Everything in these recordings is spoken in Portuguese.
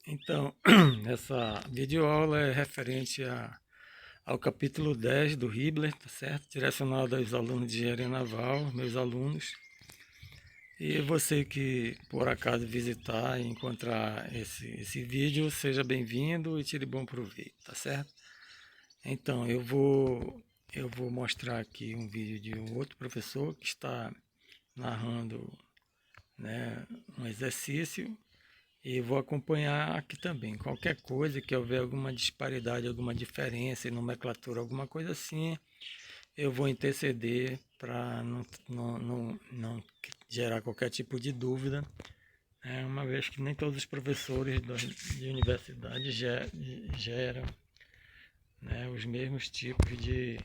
Então, essa videoaula é referente ao capítulo 10 do Hibbeler, tá certo? Direcionado aos alunos de engenharia naval, meus alunos. E você que por acaso visitar e encontrar esse vídeo, seja bem-vindo e tire bom proveito, tá certo? Então, eu vou mostrar aqui um vídeo de um outro professor que está narrando, né, um exercício. E vou acompanhar aqui também. Qualquer coisa que houver alguma disparidade, alguma diferença em nomenclatura, alguma coisa assim, eu vou interceder para não gerar qualquer tipo de dúvida, né? Uma vez que nem todos os professores de universidade geram, né, os mesmos tipos de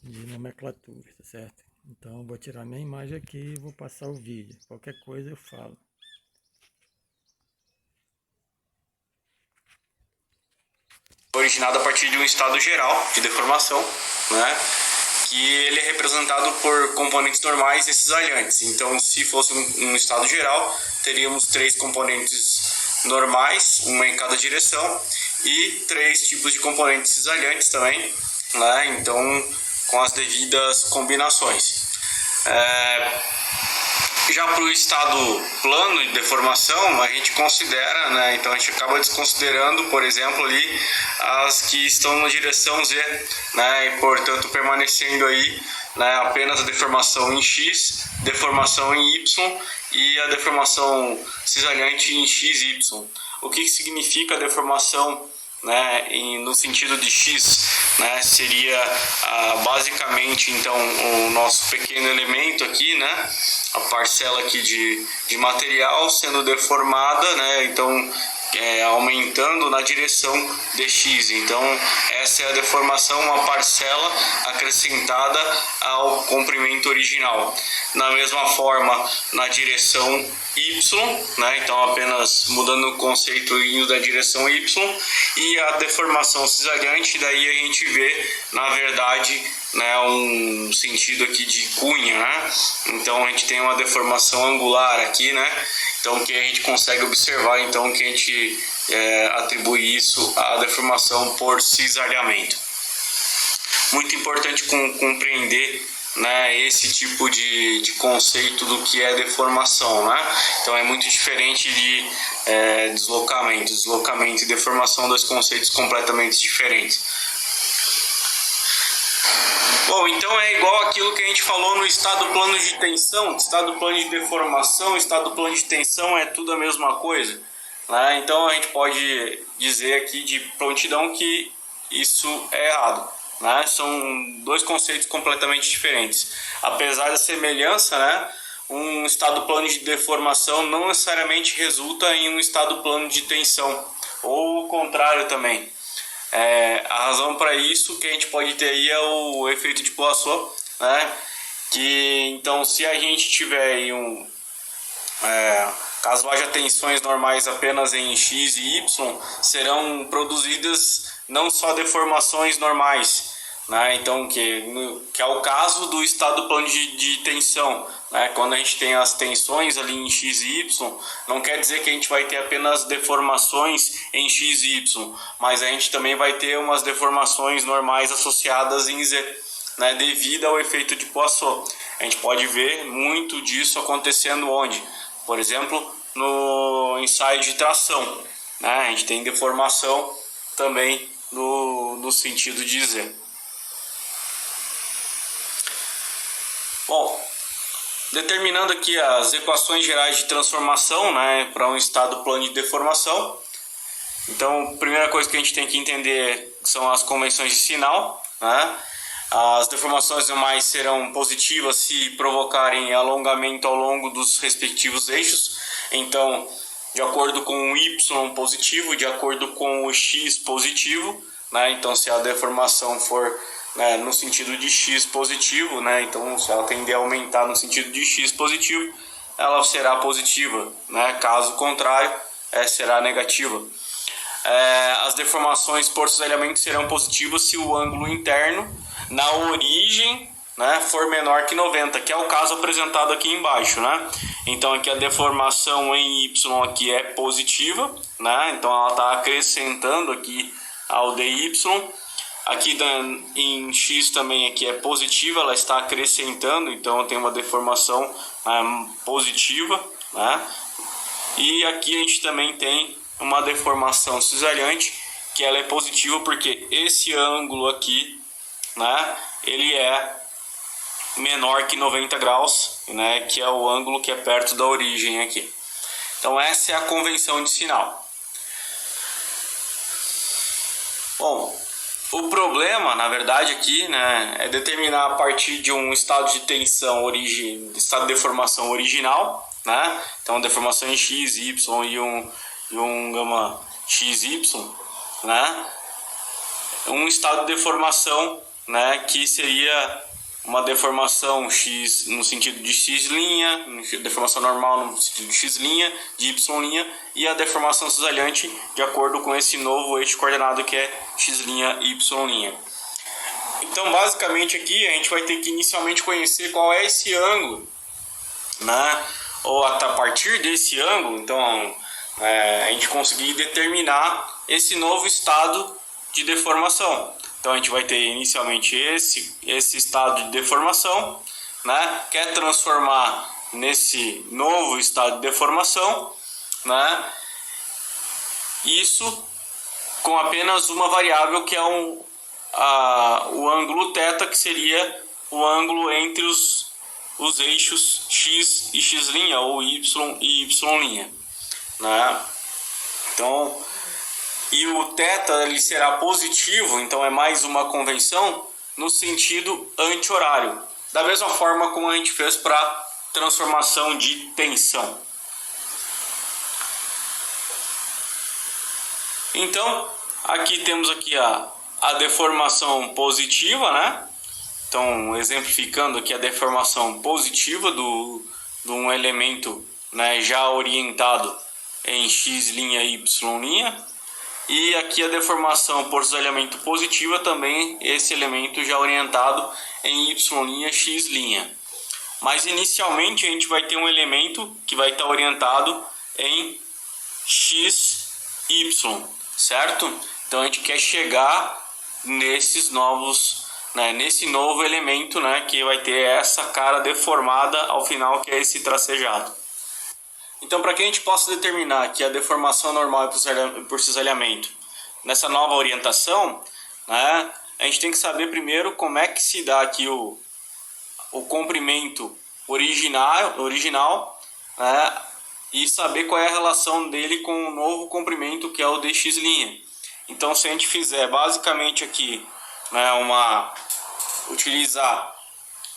nomenclatura, tá certo? Então, eu vou tirar minha imagem aqui e vou passar o vídeo. Qualquer coisa eu falo. Originado a partir de um estado geral de deformação, né? Que ele é representado por componentes normais e cisalhantes. Então, se fosse um estado geral, teríamos 3 componentes normais, uma em cada direção, e 3 tipos de componentes cisalhantes também, né? Então, com as devidas combinações. Já para o estado plano de deformação, a gente considera, né? Então a gente acaba desconsiderando, por exemplo, ali as que estão na direção Z, né? E portanto permanecendo aí, né, apenas a deformação em X, deformação em Y e a deformação cisalhante em XY. O que significa a deformação, né, no sentido de X, né, seria basicamente então o nosso pequeno elemento aqui, né, a parcela aqui de material sendo deformada, né, então aumentando na direção dx. Então essa é a deformação, uma parcela acrescentada ao comprimento original. Na mesma forma, na direção y, né? Então apenas mudando o conceito indo da direção y, e a deformação cisalhante, daí a gente vê na verdade, né, um sentido aqui de cunha, né? Então a gente tem uma deformação angular aqui, né? Então que a gente consegue observar, então que a gente atribui isso à deformação por cisalhamento. Muito importante compreender, né, esse tipo de conceito do que é deformação, né? Então é muito diferente de deslocamento. Deslocamento e deformação, dois conceitos completamente diferentes. Bom, então é igual aquilo que a gente falou no estado plano de tensão, estado plano de deformação, estado plano de tensão é tudo a mesma coisa, né? Então a gente pode dizer aqui de prontidão que isso é errado, né? São dois conceitos completamente diferentes. Apesar da semelhança, né, um estado plano de deformação não necessariamente resulta em um estado plano de tensão, ou o contrário também. A razão para isso que a gente pode ter aí é o efeito de Poisson, né? Que então, se a gente tiver caso haja tensões normais apenas em x e y, serão produzidas não só deformações normais, né? Então que é o caso do estado plano de tensão, né? Quando a gente tem as tensões ali em x e y, não quer dizer que a gente vai ter apenas deformações em x e y, mas a gente também vai ter umas deformações normais associadas em z, né? Devido ao efeito de Poisson. A gente pode ver muito disso acontecendo onde? Por exemplo, no ensaio de tração, né? A gente tem deformação também no sentido de z. Bom, determinando aqui as equações gerais de transformação, né, para um estado plano de deformação. Então, a primeira coisa que a gente tem que entender são as convenções de sinal, né? As deformações normais serão positivas se provocarem alongamento ao longo dos respectivos eixos. Então, de acordo com o y positivo, de acordo com o x positivo, né? Então, se a deformação for, né, no sentido de x positivo, né? Então, se ela tender a aumentar no sentido de x positivo, ela será positiva, né? Caso contrário, será negativa. As deformações por cisalhamento serão positivas se o ângulo interno na origem, né, for menor que 90, que é o caso apresentado aqui embaixo, né? Então aqui a deformação em Y aqui é positiva, né? Então ela está acrescentando aqui ao dy. Aqui em X também aqui é positiva, ela está acrescentando, então tem uma deformação positiva, né? E aqui a gente também tem uma deformação cisalhante, que ela é positiva porque esse ângulo aqui, né, ele é menor que 90 graus, né, que é o ângulo que é perto da origem aqui. Então essa é a convenção de sinal. Bom, o problema, na verdade, aqui, né, é determinar a partir de um estado de tensão, estado de deformação original, né? Então deformação em x, y e um gama xy, né? Um estado de deformação, né, que seria uma deformação x no sentido de x', deformação normal no sentido de x', de y', e a deformação cisalhante de acordo com esse novo eixo coordenado que é x', y'. Então, basicamente aqui a gente vai ter que inicialmente conhecer qual é esse ângulo, né? Ou a partir desse ângulo, então a gente conseguir determinar esse novo estado de deformação. Então a gente vai ter inicialmente esse estado de deformação, né? Quer transformar nesse novo estado de deformação, né? Isso com apenas uma variável que é o ângulo θ, que seria o ângulo entre os eixos x e x', ou y e y', né? Então, e o θ ele será positivo, então é mais uma convenção no sentido anti-horário, da mesma forma como a gente fez para transformação de tensão. Então, aqui temos aqui a deformação positiva, né? Então, exemplificando aqui a deformação positiva de um elemento, né, já orientado em x', y'. E aqui a deformação por cisalhamento positiva também, esse elemento já orientado em y', x'. Mas inicialmente a gente vai ter um elemento que vai estar orientado em x, y, certo? Então a gente quer chegar nesses novos, né, nesse novo elemento, né, que vai ter essa cara deformada ao final, que é esse tracejado. Então, para que a gente possa determinar que a deformação normal é por cisalhamento nessa nova orientação, né, a gente tem que saber primeiro como é que se dá aqui o comprimento original, né, e saber qual é a relação dele com o novo comprimento que é o dx'. Então, se a gente fizer basicamente aqui, né, utilizar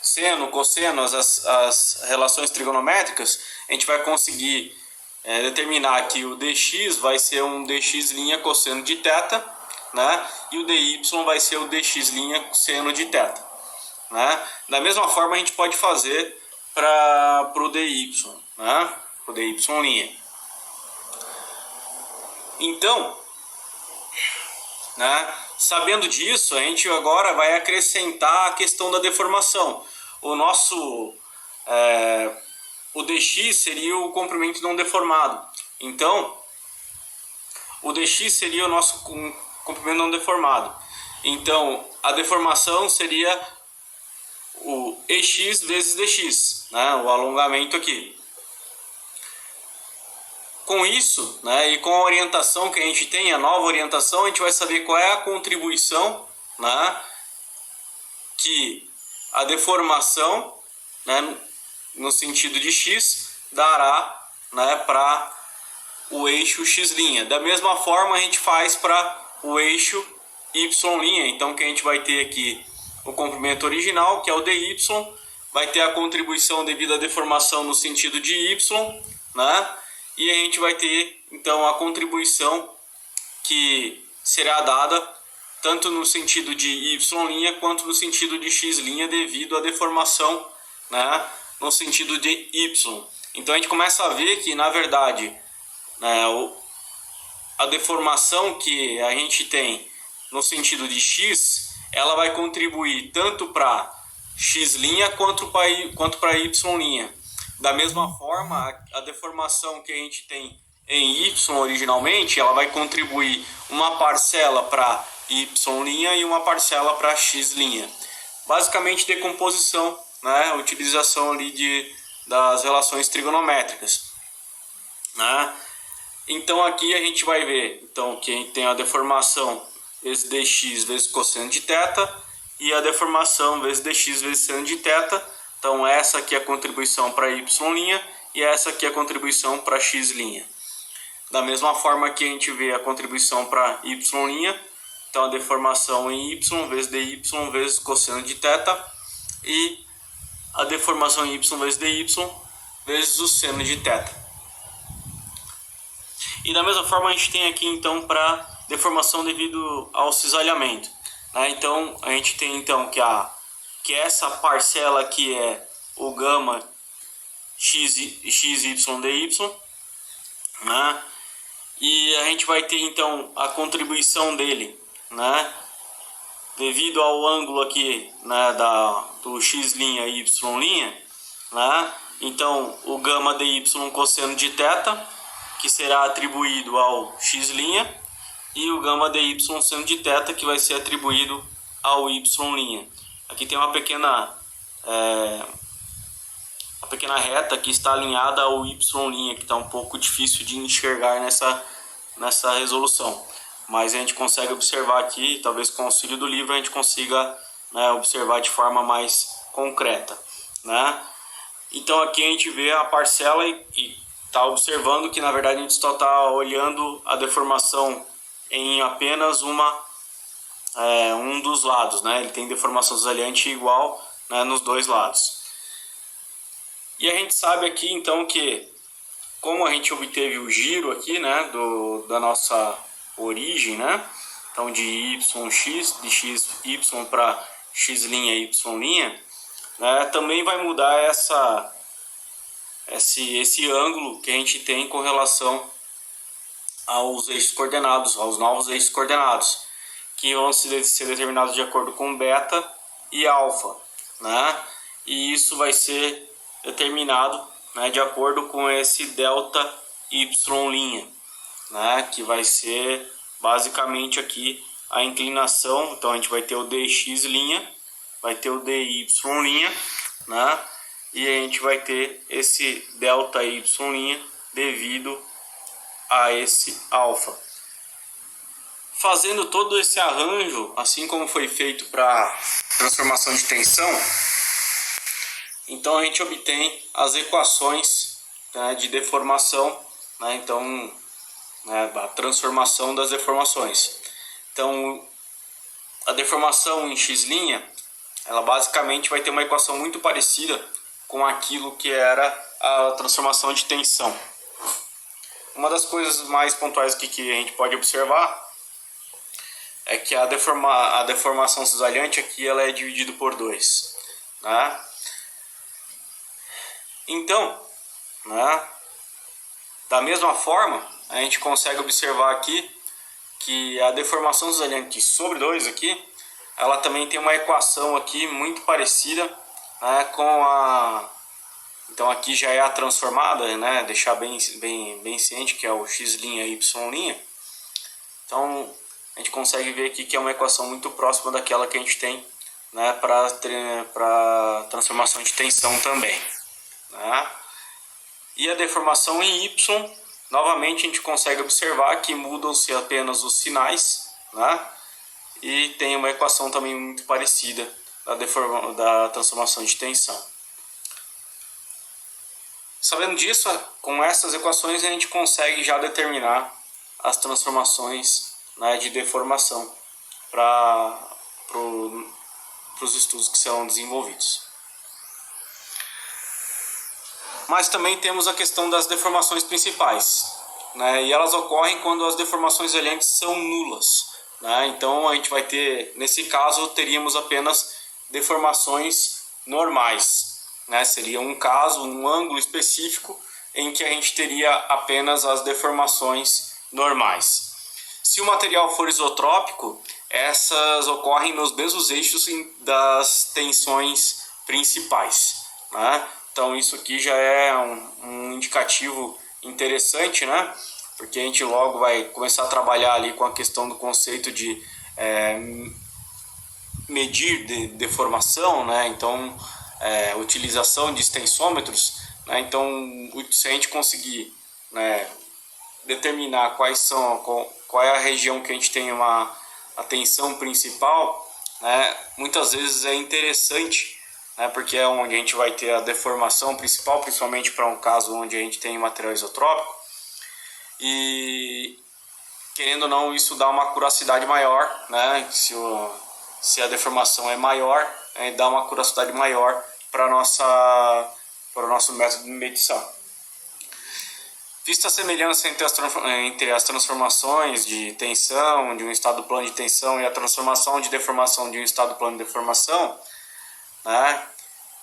seno, cosseno, as relações trigonométricas, a gente vai conseguir determinar que o dx vai ser um dx' cosseno de θ, né? E o dy vai ser o dx' seno de θ, né? Da mesma forma a gente pode fazer para o dy, né? O dy'. Então, né, sabendo disso, a gente agora vai acrescentar a questão da deformação. O dx seria o comprimento não deformado. Então, o dx seria o nosso comprimento não deformado. Então, a deformação seria o ex vezes dx, né, o alongamento aqui. Com isso, né, e com a orientação que a gente tem, a nova orientação, a gente vai saber qual é a contribuição, né, que a deformação, né, no sentido de x dará, né, para o eixo x'. Da mesma forma a gente faz para o eixo y'. Então que a gente vai ter aqui o comprimento original, que é o dy, vai ter a contribuição devido à deformação no sentido de y, né? E a gente vai ter então a contribuição que será dada tanto no sentido de y' quanto no sentido de x' devido à deformação, né, no sentido de y. Então a gente começa a ver que, na verdade, né, a deformação que a gente tem no sentido de x, ela vai contribuir tanto para x' quanto para y'. Da mesma forma, a deformação que a gente tem em y originalmente, ela vai contribuir uma parcela para y' e uma parcela para x'. Basicamente decomposição, né? Utilização ali das relações trigonométricas, né? Então aqui a gente vai ver então, que a gente tem a deformação vezes dx vezes cosseno de θ e a deformação vezes dx vezes seno de θ. Então essa aqui é a contribuição para y' e essa aqui é a contribuição para x'. Da mesma forma que a gente vê a contribuição para y', então a deformação em y vezes dy vezes cosseno de θ e a deformação em y vezes dy vezes o seno de θ. E da mesma forma a gente tem aqui então para deformação devido ao cisalhamento, né? Então a gente tem então que essa parcela aqui é o gama xy dy, né? E a gente vai ter então a contribuição dele, né? Devido ao ângulo aqui, né, do x' e y', né? Então o gama dy cosseno de θ, que será atribuído ao x', e o gama dy seno de θ, que vai ser atribuído ao y'. Aqui tem uma pequena reta que está alinhada ao y', que está um pouco difícil de enxergar nessa resolução. Mas a gente consegue observar aqui, talvez com o auxílio do livro a gente consiga, né, observar de forma mais concreta, né? Então aqui a gente vê a parcela e está observando que na verdade a gente só está olhando a deformação em apenas um dos lados, né? Ele tem deformação cisalhante igual, né, nos dois lados. E a gente sabe aqui então que, como a gente obteve o giro aqui, né, da nossa origem, né? Então de yx, de xy para x' e y', né, também vai mudar esse ângulo que a gente tem com relação aos eixos coordenados, aos novos eixos coordenados, que vão ser determinados de acordo com beta e alfa, né? E isso vai ser determinado, né, de acordo com esse delta y', né, que vai ser basicamente aqui a inclinação. Então a gente vai ter o dx', vai ter o dy', né? E a gente vai ter esse delta y' devido a esse alfa. Fazendo todo esse arranjo, assim como foi feito para transformação de tensão, então a gente obtém as equações, né, de deformação, né? Então, né, a transformação das deformações. Então a deformação em x', ela basicamente vai ter uma equação muito parecida com aquilo que era a transformação de tensão. Uma das coisas mais pontuais aqui que a gente pode observar é que a deformação cisalhante aqui ela é dividida por 2, né? Então, né, da mesma forma, a gente consegue observar aqui que a deformação cisalhante sobre 2 aqui, ela também tem uma equação aqui muito parecida, né, com a... Então aqui já é a transformada, né, deixar bem ciente que é o x' e y'. Então a gente consegue ver aqui que é uma equação muito próxima daquela que a gente tem, né, para transformação de tensão também, né? E a deformação em y, novamente a gente consegue observar que mudam-se apenas os sinais, né? E tem uma equação também muito parecida da transformação de tensão. Sabendo disso, com essas equações a gente consegue já determinar as transformações, né, de deformação para os estudos que serão desenvolvidos. Mas também temos a questão das deformações principais, né, e elas ocorrem quando as deformações cisalhantes são nulas, né? Então a gente vai ter, nesse caso, teríamos apenas deformações normais, né? Seria um caso, um ângulo específico em que a gente teria apenas as deformações normais. Se o material for isotrópico, essas ocorrem nos mesmos eixos das tensões principais, né? Então isso aqui já é um indicativo interessante, né? Porque a gente logo vai começar a trabalhar ali com a questão do conceito de medir deformação, né? Então utilização de extensômetros, né? Então se a gente conseguir, né, determinar qual é a região que a gente tem uma atenção principal, né, muitas vezes é interessante, né, porque é onde a gente vai ter a deformação principal, principalmente para um caso onde a gente tem material isotrópico, e querendo ou não, isso dá uma curiosidade maior, né, se a deformação é maior, dá uma curiosidade maior para o nosso método de medição. Vista a semelhança entre as transformações de tensão de um estado plano de tensão e a transformação de deformação de um estado plano de deformação, né?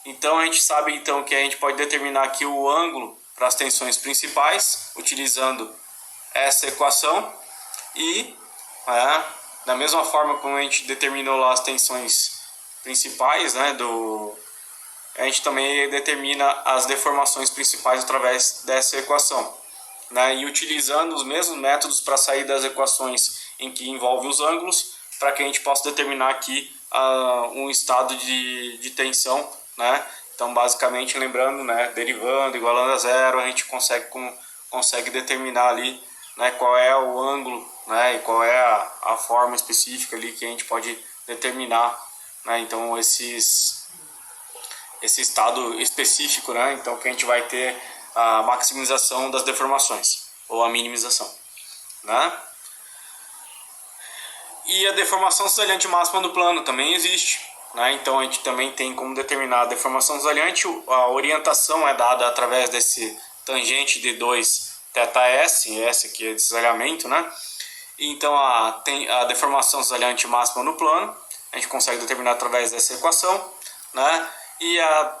Então a gente sabe então que a gente pode determinar aqui o ângulo para as tensões principais utilizando essa equação e, da mesma forma como a gente determinou lá as tensões principais, né, a gente também determina as deformações principais através dessa equação, né, e utilizando os mesmos métodos para sair das equações em que envolve os ângulos, para que a gente possa determinar aqui um estado de tensão, né? Então, basicamente, lembrando, né, derivando, igualando a zero, a gente consegue determinar ali, né, qual é o ângulo, né, e qual é a forma específica ali que a gente pode determinar, né? Então, esse estado específico, né? Então, que a gente vai ter a maximização das deformações ou a minimização, né? E a deformação cisalhante máxima do plano também existe, né? Então a gente também tem como determinar a deformação cisalhante. A orientação é dada através desse tangente de 2 θs, S aqui é de cisalhamento, né? Então a deformação cisalhante máxima no plano a gente consegue determinar através dessa equação, né? E a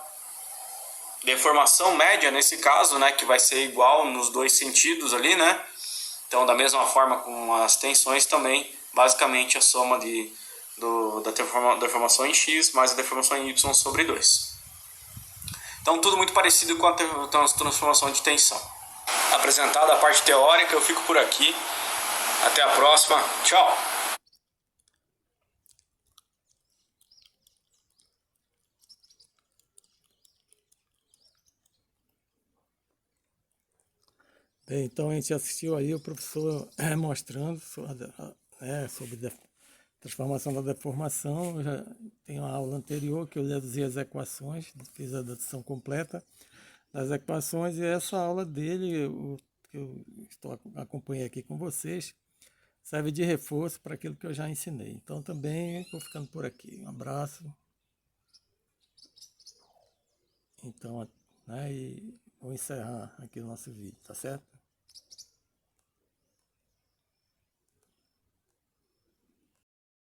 deformação média nesse caso, né, que vai ser igual nos dois sentidos ali, né? Então, da mesma forma com as tensões também, basicamente a soma da deformação em x mais a deformação em y sobre 2. Então, tudo muito parecido com a transformação de tensão. Apresentada a parte teórica, eu fico por aqui. Até a próxima. Tchau! Bem, então a gente assistiu aí o professor mostrando sobre transformação da deformação. Eu já tenho uma aula anterior que eu deduzi as equações, fiz a dedução completa das equações, e essa aula dele, que eu acompanhei aqui com vocês, serve de reforço para aquilo que eu já ensinei. Então também estou ficando por aqui. Um abraço. Então, e vou encerrar aqui o nosso vídeo, tá certo?